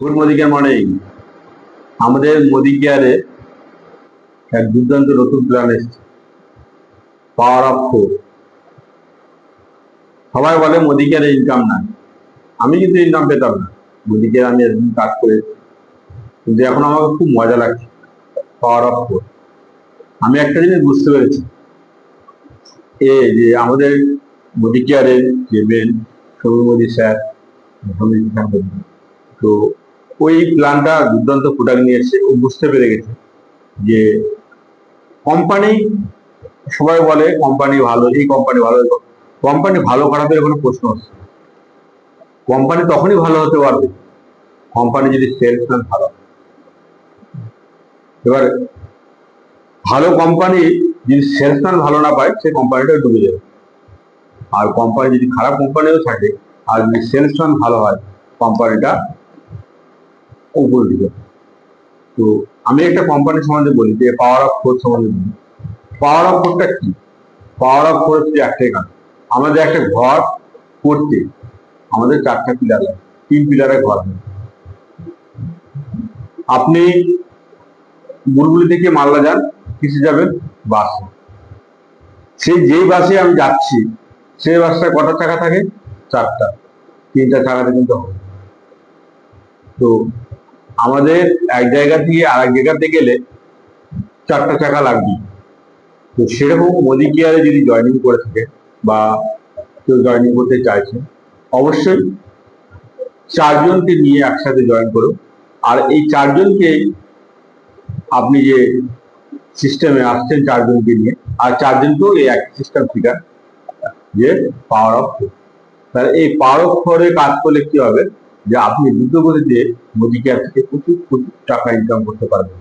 Good Modi care morning. আমাদের মোদি কেয়ারে এক দুর্দান্ত নতুন প্ল্যান এসেছে, পাওয়ার অফ ফোর। সবাই বলে মোদি কেয়ারে ইনকাম নাই, আমি কিন্তু ইনকাম পেতাম না। মোদি কেয়ার আমি একদিন কাজ করেছি, কিন্তু এখন আমাকে খুব মজা লাগছে। পাওয়ার অফ ফোর, আমি একটা জিনিস বুঝতে পেরেছি, যে আমাদের মোদি কেয়ারের যে মেন সৌর মোদী স্যার, তো ওই প্ল্যানটা দুর্দান্ত প্রোডাক্ট নিয়ে এসে ও বুঝতে পেরে গেছে যে কোম্পানি, সবাই বলে কোম্পানি ভালো, এই কোম্পানি ভালো, কোম্পানি ভালো খারাপের কোনো প্রশ্ন হচ্ছে। কোম্পানি তখনই ভালো হতে পারবে কোম্পানি যদি সেলসম্যান ভালো। এবার ভালো কোম্পানি যদি সেলসম্যান ভালো না পায়, সেই কোম্পানিটা ডুবে যাবে। আর কোম্পানি যদি খারাপ কোম্পানিও থাকে, আর যদি সেলসম্যান ভালো হয়, কোম্পানিটা উপরে দিবে। তো আমি একটা কোম্পানি সম্বন্ধে বলি, যে পাওয়ার অফ ফোর সম্বন্ধে বলি। পাওয়ার অফ ফোরটা কি? পাওয়ার অফ ফোর হচ্ছে একটাই কাজ, আমাদের একটা ঘর করতে আমাদের 4টা পিলার লাগে, 3 পিলারের ঘর। আপনি বুলবুলি থেকে মালদা যান, কিসে যাবেন? বাসে। সেই যেই বাসে আমি যাচ্ছি, সেই বাসটা কটা চাকা থাকে? 4টা। 3টা চাকাতে কিন্তু হবে। তো আমাদের এক জায়গা থেকে আরেক জায়গাতে গেলে 4টা চাকা লাগবে। তো সেরকম মোদি কেয়ারে যদি জয়েনিং করে থাকে, বা কেউ জয়েনিং করতে চাইছে, অবশ্যই 4জনকে নিয়ে একসাথে জয়েন করো। আর এই 4জনকে আপনি যে সিস্টেমে আসছেন 4জনকে নিয়ে, আর 4জনকেও এই এক সিস্টেম ফিগার, যে পাওয়ার অফ ফোর। তাহলে এই পাওয়ার অফ ফোরে কাজ করলে কি হবে, যে আপনি দ্রুত গতিতে মোদি কেয়ার থেকে প্রচুর প্রচুর টাকা ইনকাম করতে পারবেন।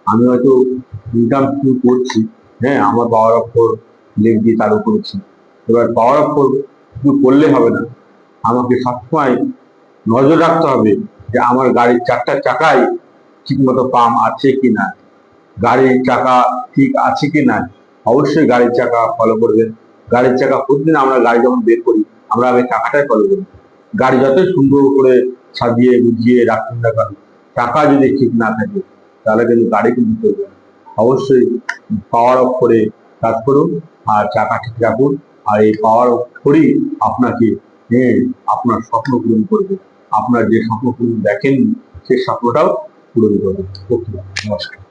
আমি হয়তো ইনকাম শুরু করছি, হ্যাঁ, আমার পাওয়ার অফ ফোর লেগ দিয়ে চালু করেছি। এবার পাওয়ার অফ ফোর শুধু করলে হবে না, আমাকে সবসময় নজর রাখতে হবে যে আমার গাড়ির 4টা চাকায় ঠিক মতো পাম্প আছে কি না, গাড়ির চাকা ঠিক আছে কি না। অবশ্যই গাড়ির চাকা ফলো করবেন। গাড়ির চাকা প্রতিদিন আমরা গাড়ি যখন বের করি, আমরা আগে চাকাটাই ফলো করি। গাড়ি যতই সুন্দর করে সাজিয়ে গুজিয়ে রাখুন না কেন, চাকা যদি ঠিক না থাকে, তাহলে কিন্তু গাড়ি কিন্তু চলবে না। অবশ্যই পাওয়ার অফ করে কাজ করুন, আর চাকা ঠিক রাখুন। আর এই পাওয়ার অফ করেই আপনাকে আপনার স্বপ্ন পূরণ করবে। আপনার যে স্বপ্ন পূরণ দেখেননি, সেই স্বপ্নটাও পূরণ করবে। ওকে, নমস্কার।